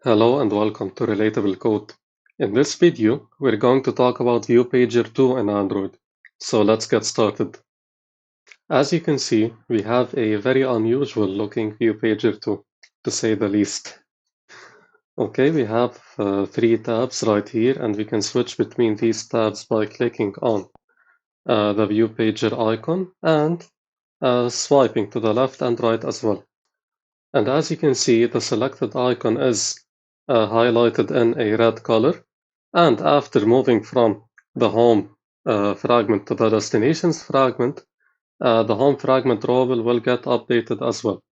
Hello and welcome to Relatable Code. In this video, we're going to talk about ViewPager2 in Android. So let's get started. As you can see, we have a very unusual looking ViewPager2, to say the least. Okay, we have three tabs right here, and we can switch between these tabs by clicking on the ViewPager icon and swiping to the left and right as well. And as you can see, the selected icon is highlighted in a red color. And after moving from the home fragment to the destinations fragment, the home fragment drawable will get updated as well.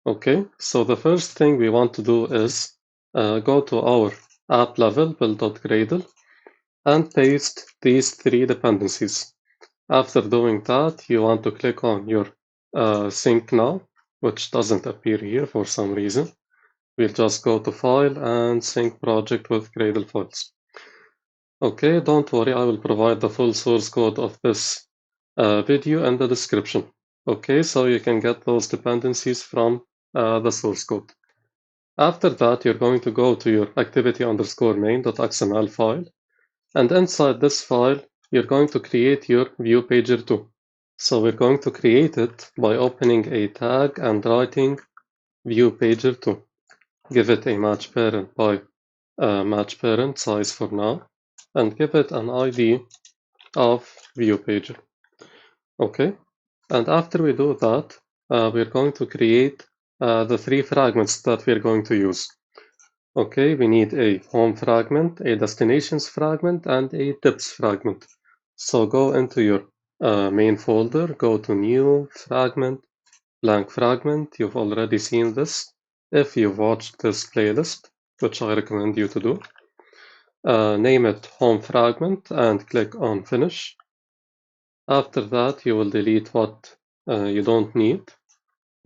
Okay, so the first thing we want to do is go to our app level build.gradle and paste these three dependencies. After doing that, you want to click on your sync now, which doesn't appear here for some reason. We'll just go to File and Sync Project with Gradle Files. Okay, don't worry, I will provide the full source code of this video in the description. Okay, so you can get those dependencies from the source code. After that, you're going to go to your activity_main.xml file, and inside this file, you're going to create your ViewPager2. So we're going to create it by opening a tag and writing ViewPager2. Give it a match parent by match parent size for now, and give it an ID of ViewPager. Okay, and after we do that, we're going to create the three fragments that we're going to use. Okay, we need a home fragment, a destinations fragment, and a tips fragment. So go into your main folder, go to new fragment, blank fragment. You've already seen this if you've watched this playlist, which I recommend you to do. Name it home fragment and click on finish. After that, you will delete what you don't need,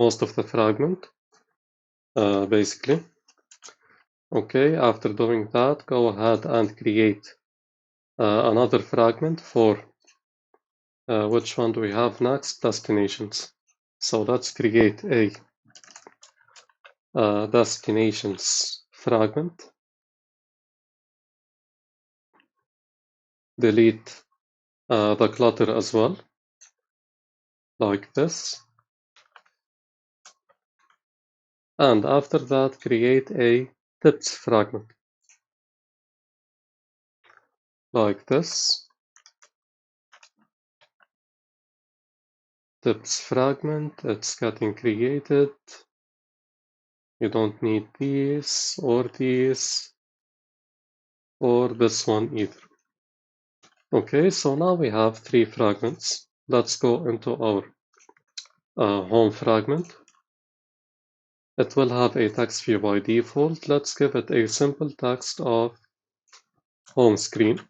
most of the fragment, basically. Okay, after doing that, go ahead and create another fragment for which one do we have next? Destinations. So let's create a destinations fragment. Delete the clutter as well, like this. And after that, create a tips fragment, like this. Tips fragment, it's getting created. You don't need these or this one either. Okay, so now we have three fragments. Let's go into our home fragment. It will have a text view by default. Let's give it a simple text of home screen.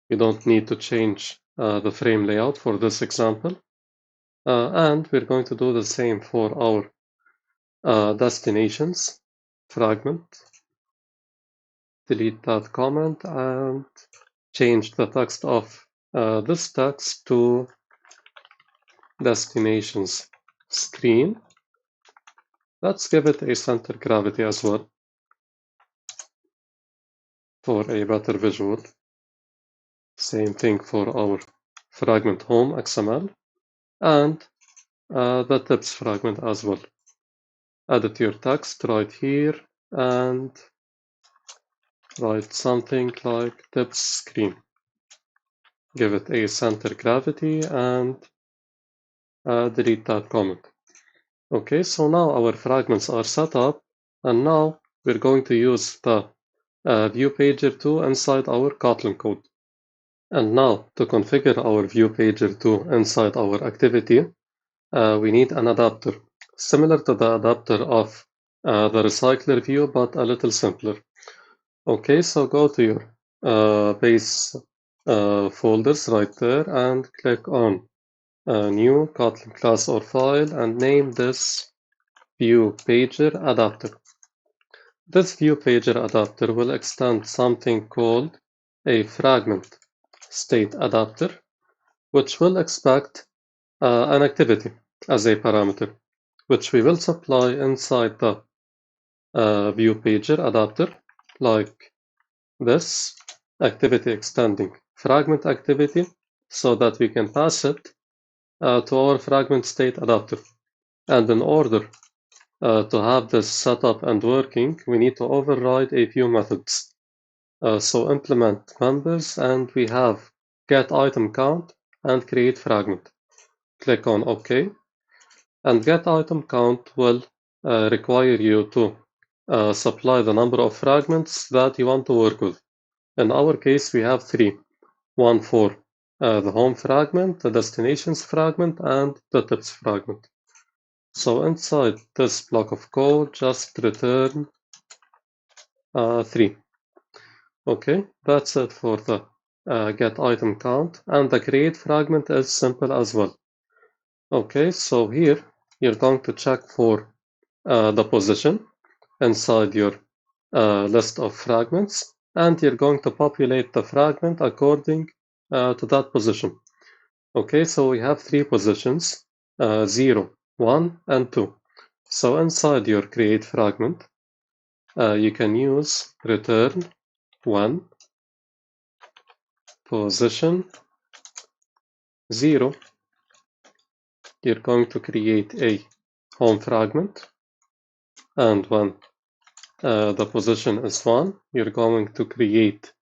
You don't need to change the frame layout for this example. And we're going to do the same for our destinations fragment. Delete that comment and change the text of this text to destinations screen. Let's give it a center gravity as well for a better visual. Same thing for our fragment home XML and the tips fragment as well. Edit your text right here and write something like tips screen. Give it a center gravity and delete that comment. Okay, so now our fragments are set up, and now we're going to use the ViewPager2 inside our Kotlin code. And now to configure our ViewPager2 inside our activity, we need an adapter, similar to the adapter of the recycler view, but a little simpler. Okay, so go to your base folders right there and click on new Kotlin class or file and name this ViewPagerAdapter. This ViewPagerAdapter will extend something called a FragmentStateAdapter, which will expect an activity as a parameter, which we will supply inside the ViewPagerAdapter like this activity extending fragment activity so that we can pass it to our FragmentStateAdapter. And in order to have this set up and working, we need to override a few methods. So implement members, and we have getItemCount and createFragment. Click on OK, and getItemCount will require you to supply the number of fragments that you want to work with. In our case, we have 3. One for the home fragment, the destinations fragment, and the tips fragment. So inside this block of code, just return 3. Okay, that's it for the getItemCount, and the create fragment is simple as well. Okay, so here you're going to check for the position inside your list of fragments, and you're going to populate the fragment according to that position. Okay, so we have 3 positions, 0, 1, and 2. So inside your create fragment, you can use return 1 position 0. You're going to create a home fragment, and when the position is 1, you're going to create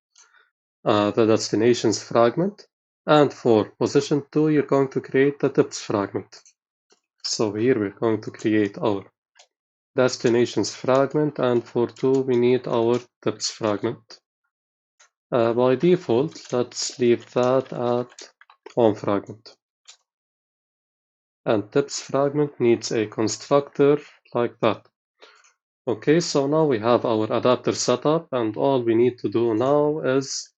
the destinations fragment, and for position 2, you're going to create the tips fragment. So here we're going to create our destinations fragment, and for 2, we need our tips fragment. By default, let's leave that at home fragment. And tips fragment needs a constructor like that. Okay, so now we have our adapter set up, and all we need to do now is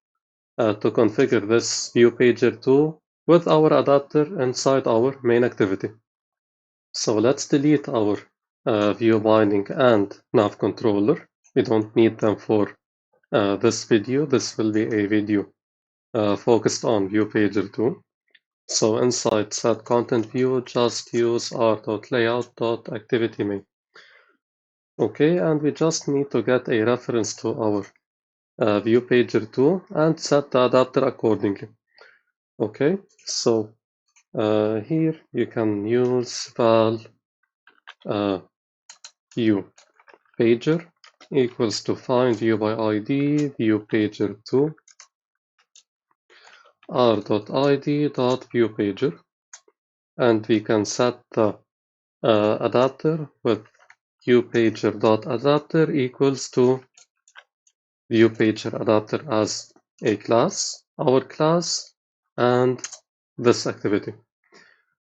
to configure this ViewPager2 with our adapter inside our main activity. So let's delete our view binding and nav controller. We don't need them for this video. This will be a video focused on ViewPager2. So inside set content view, just use r.layout.activityMain. Okay, and we just need to get a reference to our ViewPager2 and set the adapter accordingly. Okay, so here you can use val ViewPager equals to find view by ID ViewPager2 r.id.viewpager, and we can set the adapter with ViewPager.adapter equals to ViewPagerAdapter as a class, our class, and this activity.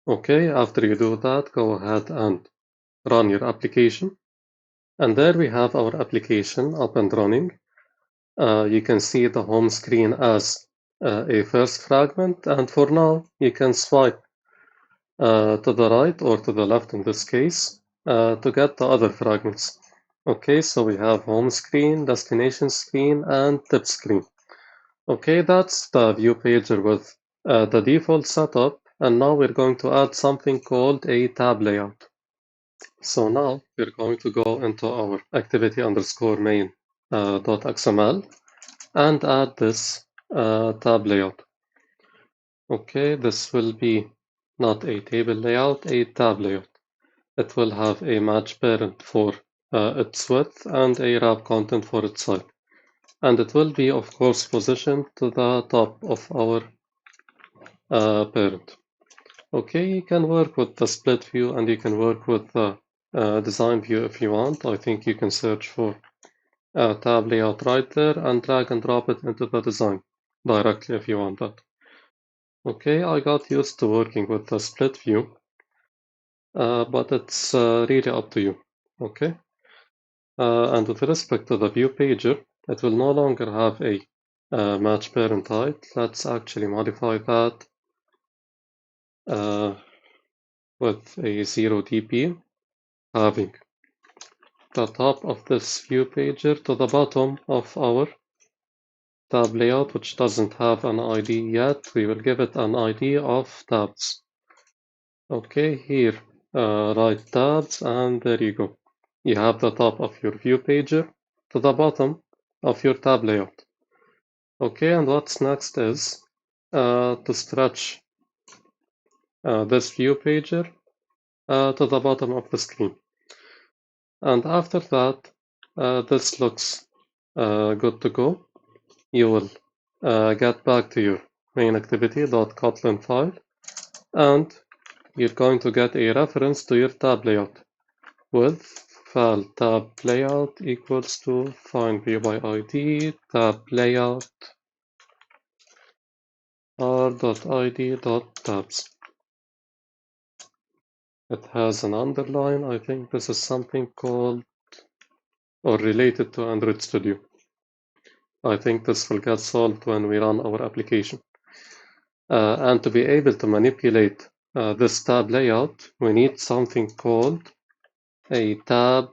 Okay, after you do that, go ahead and run your application. And there we have our application up and running. You can see the home screen as a first fragment, and for now, you can swipe to the right or to the left in this case to get the other fragments. Okay, so we have home screen, destination screen, and tip screen. Okay, that's the view pager with the default setup, and now we're going to add something called a tab layout. So now we're going to go into our activity_main.xml and add this tab layout. Okay, this will be not a table layout, a tab layout. It will have a match parent for its width and a wrap content for its height. And it will be, of course, positioned to the top of our parent. Okay, you can work with the split view and you can work with the design view if you want. I think you can search for tab layout right there and drag and drop it into the design directly if you want that. Okay, I got used to working with the split view, but it's really up to you. Okay, and with respect to the view pager, it will no longer have a match parent height. Let's actually modify that with a 0 dp, having the top of this view pager to the bottom of our tab layout, which doesn't have an ID yet. We will give it an ID of tabs. Okay, here, write tabs, and there you go. you have the top of your view pager to the bottom of your tab layout. Okay, and what's next is to stretch this view pager to the bottom of the screen. And after that, this looks good to go. You will get back to your main activity.kotlin file, and you're going to get a reference to your tab layout with file tab layout equals to find view by id tab layout r.id.tabs. It has an underline. I think this is something called or related to Android Studio. I think this will get solved when we run our application. And to be able to manipulate this tab layout, we need something called a tab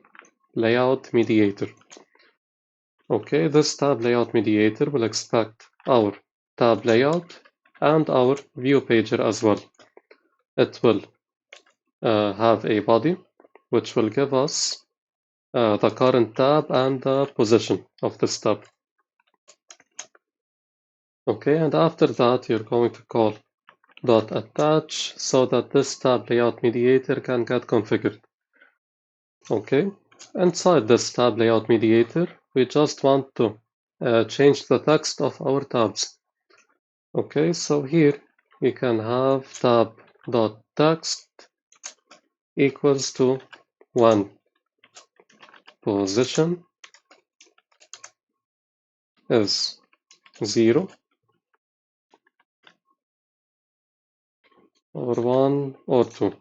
layout mediator. Okay, this tab layout mediator will expect our tab layout and our view pager as well. It will have a body which will give us the current tab and the position of this tab. Okay, and after that you're going to call .attach so that this tab layout mediator can get configured. Okay, inside this tab layout mediator, we just want to change the text of our tabs. Okay, so here we can have tab.text equals to when position is 0 or 1 or 2.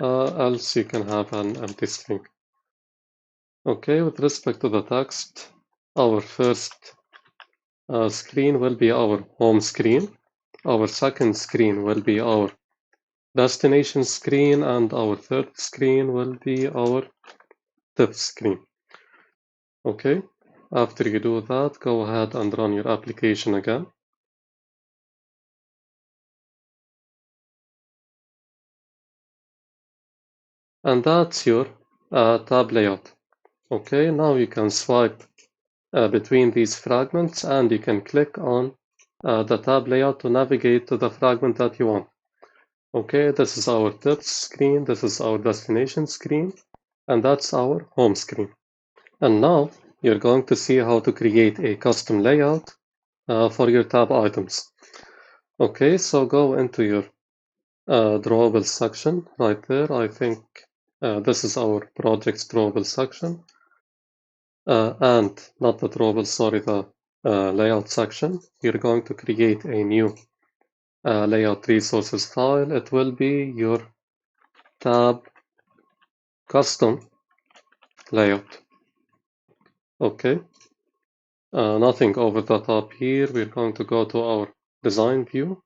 Else you can have an empty string. Okay, with respect to the text, our first screen will be our home screen. Our second screen will be our destination screen, and our third screen will be our tip screen. Okay, after you do that, go ahead and run your application again. And that's your tab layout. Okay, now you can swipe between these fragments and you can click on the tab layout to navigate to the fragment that you want. Okay, this is our tips screen, this is our destination screen, and that's our home screen. And now you're going to see how to create a custom layout for your tab items. Okay, so go into your Drawable section right there. I think this is our project's Drawable section. And not the Drawable, sorry, the layout section. You're going to create a new layout resources file. It will be your tab custom layout. Okay, nothing over the top here. We're going to go to our design view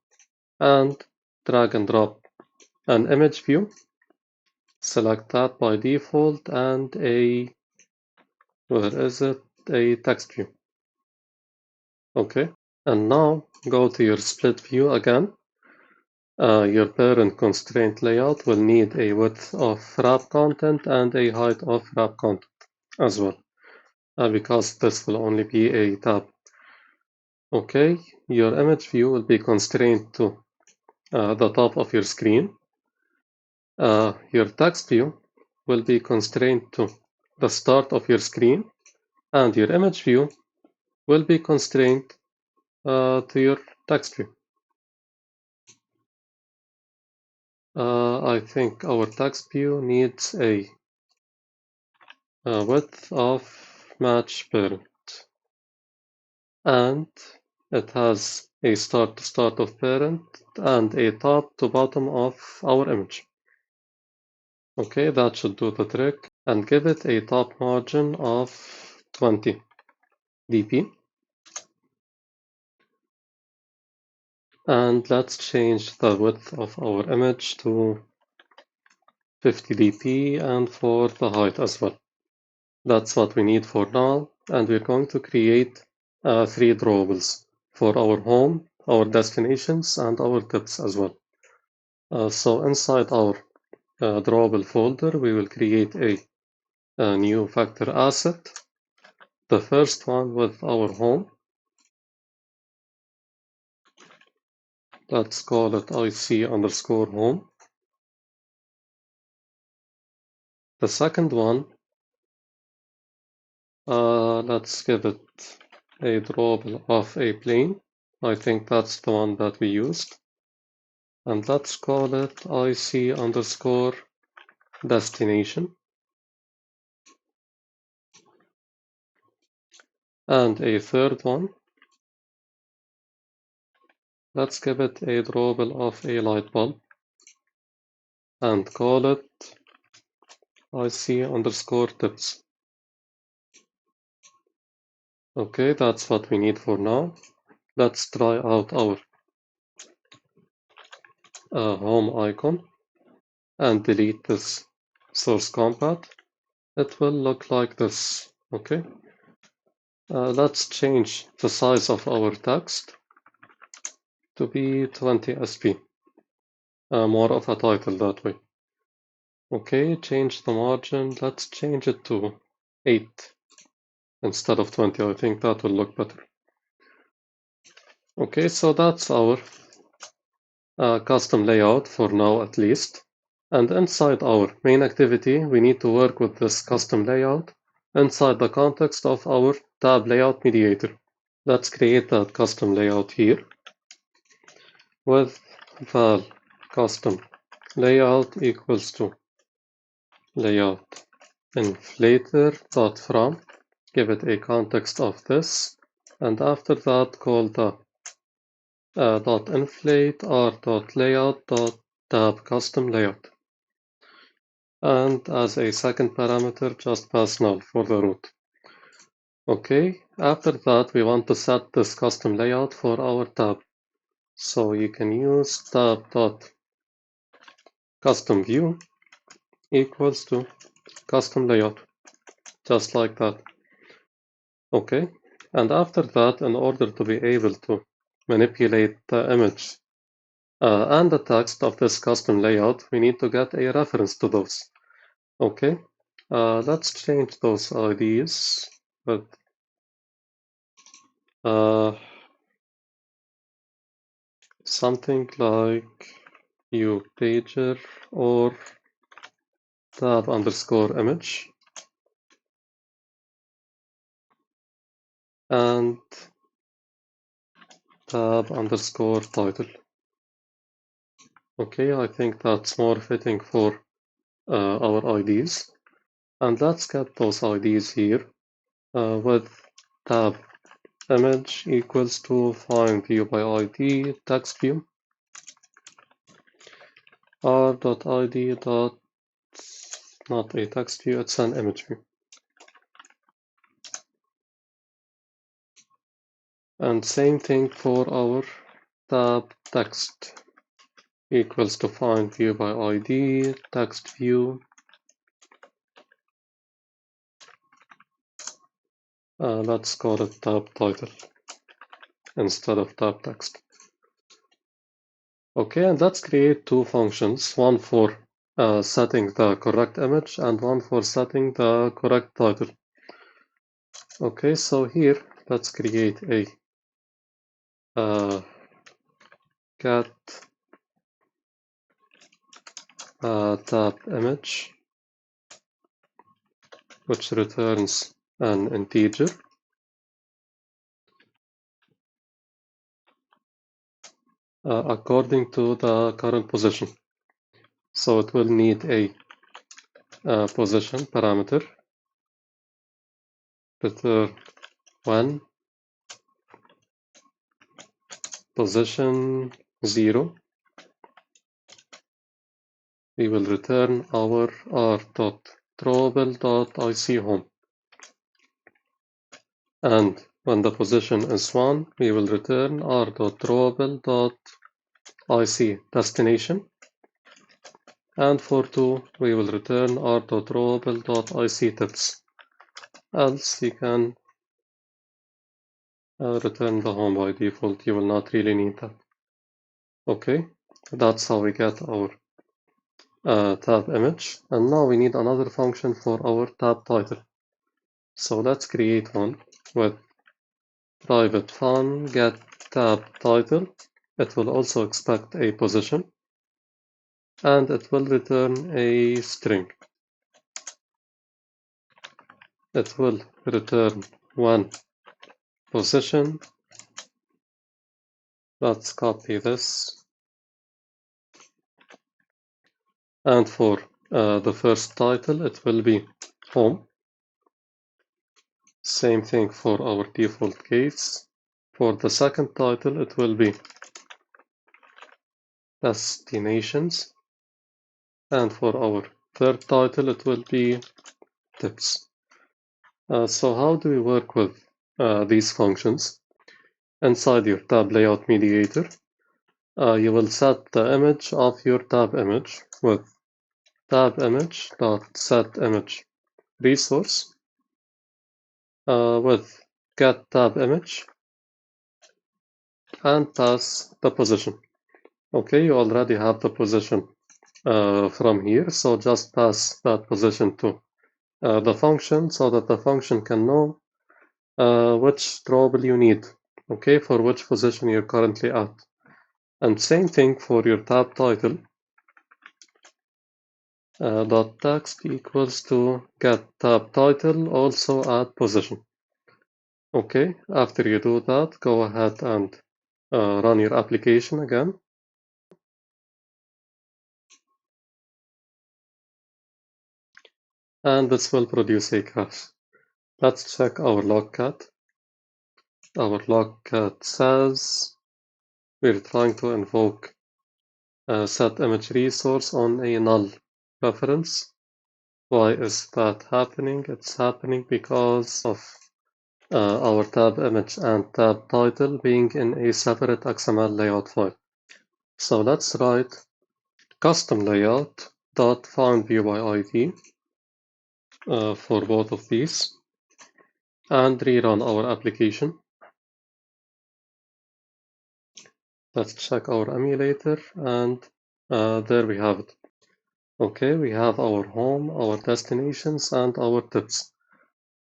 and drag and drop an image view. Select that by default and where is it? A text view. Okay, and now go to your split view again. Your parent constraint layout will need a width of wrap content and a height of wrap content as well, because this will only be a tab. Okay, your image view will be constrained to the top of your screen. Your text view will be constrained to the start of your screen, and your image view will be constrained to your text view. I think our text view needs a width of match parent, and it has a start to start of parent and a top to bottom of our image. Okay, that should do the trick, and give it a top margin of 20 dp. And let's change the width of our image to 50 dp and for the height as well. That's what we need for now, and we're going to create 3 drawables for our home, our destinations, and our tips as well. So inside our drawable folder, we will create a a new vector asset. The first one with our home. Let's call it IC_home. The second one, let's give it a drawable of a plane. I think that's the one that we used. And let's call it IC_destination. And a third one, let's give it a drawable of a light bulb and call it IC_tips. Okay, that's what we need for now. Let's try out our home icon and delete this source compat. It will look like this. Okay. Let's change the size of our text to be 20 sp. More of a title that way. Okay, change the margin. Let's change it to 8 instead of 20. I think that will look better. Okay, so that's our custom layout for now at least. And inside our main activity, we need to work with this custom layout inside the context of our TabLayout mediator. Let's create that custom layout here with val custom layout equals to layout inflator.from. Give it a context of this, and after that call the .inflate r.layout.tab custom layout. And as a second parameter, just pass null for the root. Okay, after that, we want to set this custom layout for our tab. So you can use tab.customView equals to custom layout, just like that. Okay, and after that, in order to be able to manipulate the image and the text of this custom layout, we need to get a reference to those. Okay, let's change those IDs with something like ViewPager or tab_image and tab_title. Okay, I think that's more fitting for our IDs. And let's get those IDs here with tab image equals to find view by ID text view r.id dot not a text view, it's an image view. And same thing for our tab text equals to find view by ID text view. Let's call it tab title instead of tab text. Okay, and let's create two functions, one for setting the correct image and one for setting the correct title. Okay, so here let's create a get tab image which returns an integer according to the current position. So it will need a position parameter, return when position 0. We will return our r.drawable.ichome. And when the position is 1, we will return r.drawable.icDestination. And for 2, we will return r.drawable.icTips. Else you can return the home by default. You will not really need that. Okay, that's how we get our tab image, and now we need another function for our tab title. So let's create one with private fun get tab title. It will also expect a position, and it will return a string. It will return one position. Let's copy this. And for the first title, it will be home. Same thing for our default case. For the second title, it will be destinations. And for our third title, it will be tips. So how do we work with these functions? Inside your tab layout mediator, you will set the image of your tab image with tab image.setImage resource with get tab image and pass the position. Okay, you already have the position from here, so just pass that position to the function so that the function can know which drawable you need, okay, for which position you're currently at. And same thing for your tab title. Dot text equals to get tab title also add position. Okay, after you do that, go ahead and run your application again. And this will produce a crash. Let's check our logcat. Our logcat says we're trying to invoke set image resource on a null reference. Why is that happening? It's happening because of our tab image and tab title being in a separate XML layout file. So let's write custom layout dot find view by ID for both of these and rerun our application. Let's check our emulator, and there we have it. Okay, we have our home, our destinations, and our tips.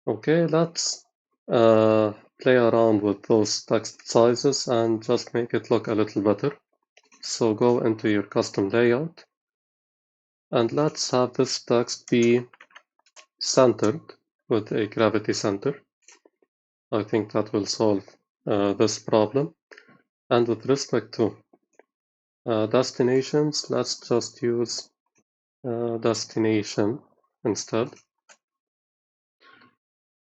Okay, let's play around with those text sizes and just make it look a little better. So go into your custom layout, and let's have this text be centered with a gravity center. I think that will solve this problem. And with respect to destinations, let's just use destination instead.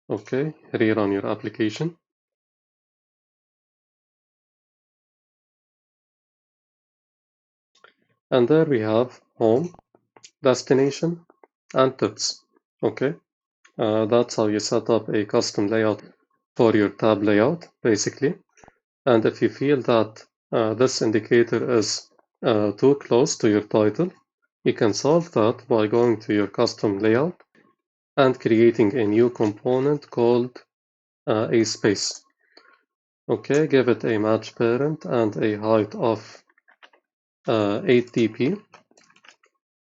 Okay, rerun your application. And there we have home, destination, and tips. Okay, that's how you set up a custom layout for your tab layout, basically. And if you feel that this indicator is too close to your title, you can solve that by going to your custom layout and creating a new component called a space. Okay, give it a match parent and a height of 8 dp.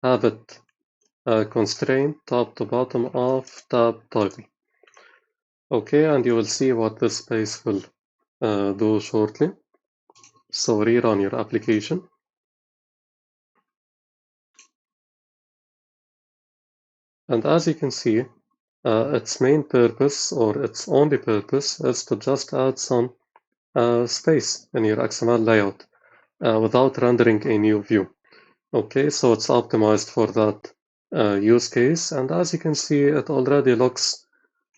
Have it constrained top to bottom of tab title. Okay, and you will see what this space will do shortly. So rerun your application. And as you can see, its main purpose or its only purpose is to just add some space in your XML layout without rendering a new view. Okay, so it's optimized for that use case. And as you can see, it already looks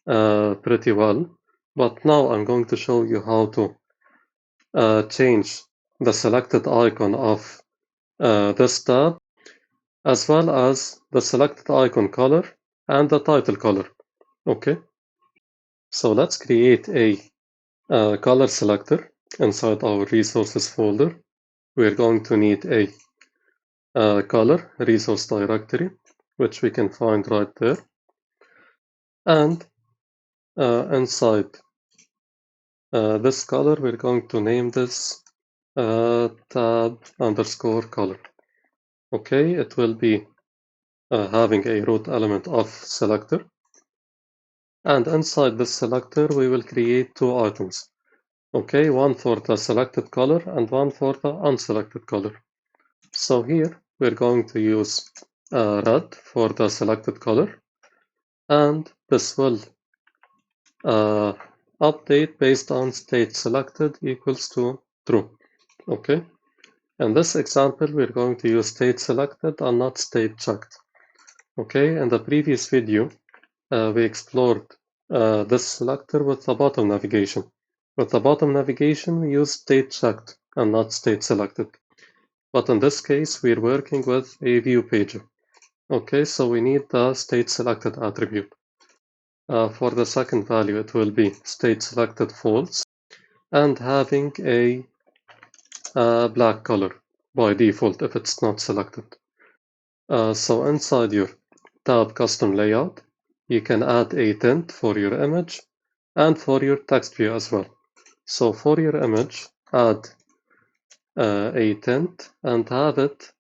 pretty well. But now I'm going to show you how to change the selected icon of this tab, as well as the selected icon color and the title color. Okay, so let's create a color selector inside our resources folder. We're going to need a color resource directory, which we can find right there. And inside this color, we're going to name this tab_color. Okay, it will be having a root element of selector. And inside this selector, we will create two items. Okay, one for the selected color and one for the unselected color. So here we're going to use red for the selected color, and this will update based on state selected equals to true. Okay, in this example, we're going to use state selected and not state checked. Okay, in the previous video, we explored this selector with the bottom navigation. With the bottom navigation, we use state checked and not state selected. But in this case, we're working with a view pager. Okay, so we need the state selected attribute. For the second value, it will be state selected false and having a black color by default if it's not selected. So inside your tab custom layout, you can add a tint for your image and for your text view as well. So for your image, add a tint and have it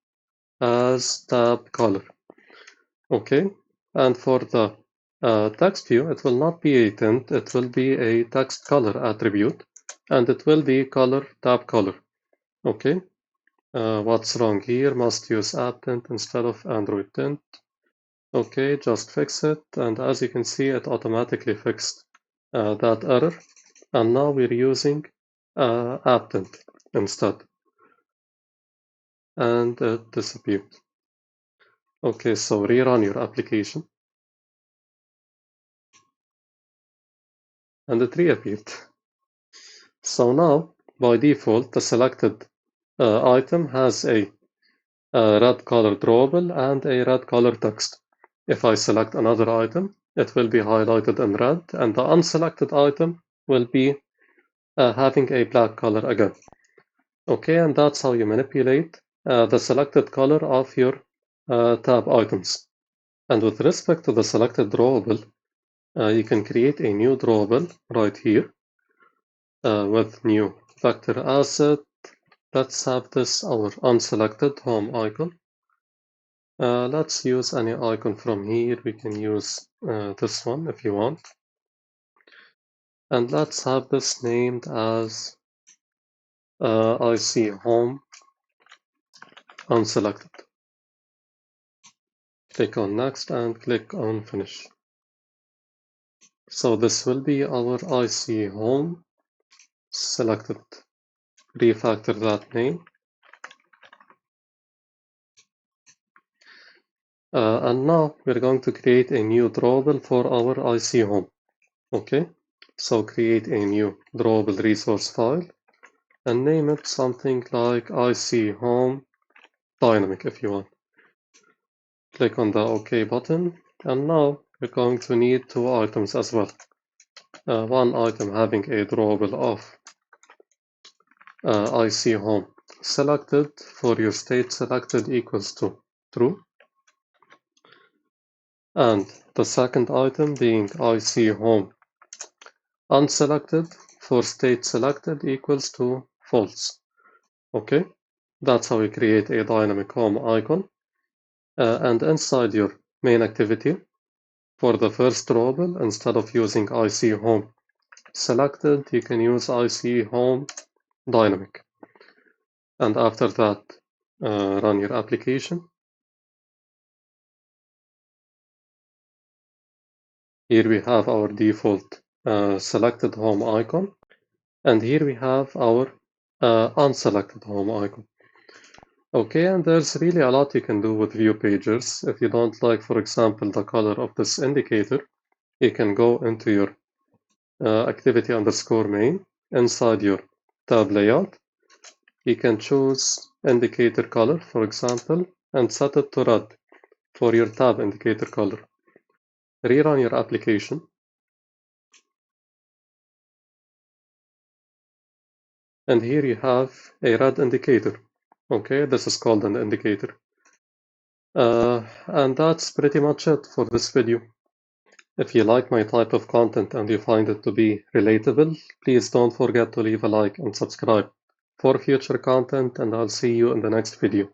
as tab color. Okay, and for the text view, it will not be a tint, it will be a text color attribute, and it will be color tab color. Okay, what's wrong here? Must use app tint instead of Android tint. Okay, just fix it, and as you can see, it automatically fixed that error, and now we're using app tint instead, and it disappeared. Okay, so rerun your application, and it reappeared. So now, by default, the selected item has a red color drawable and a red color text. If I select another item, it will be highlighted in red, and the unselected item will be having a black color again. Okay, and that's how you manipulate the selected color of your tab items. And with respect to the selected drawable, you can create a new drawable right here with new vector asset. Let's have this our unselected home icon. Let's use any icon from here. We can use this one if you want. And let's have this named as IC home unselected. Click on next and click on finish. So this will be our IC home selected. Refactor that name. And now we're going to create a new drawable for our IC home. Okay, so create a new drawable resource file and name it something like IC home dynamic if you want. Click on the OK button, and now we're going to need two items as well. One item having a drawable of IC home selected for your state selected equals to true, and the second item being IC home unselected for state selected equals to false. Okay, that's how we create a dynamic home icon. And inside your main activity, for the first drawable, instead of using IC home selected, you can use IC home dynamic. And after that, run your application. Here we have our default selected home icon, and here we have our unselected home icon. Okay, and there's really a lot you can do with view pagers. If you don't like, for example, the color of this indicator, you can go into your activity underscore main inside your tab layout. You can choose indicator color, for example, and set it to red for your tab indicator color. Rerun your application. And here you have a red indicator. Okay, this is called an indicator. And that's pretty much it for this video. If you like my type of content and you find it to be relatable, please don't forget to leave a like and subscribe for future content, and I'll see you in the next video.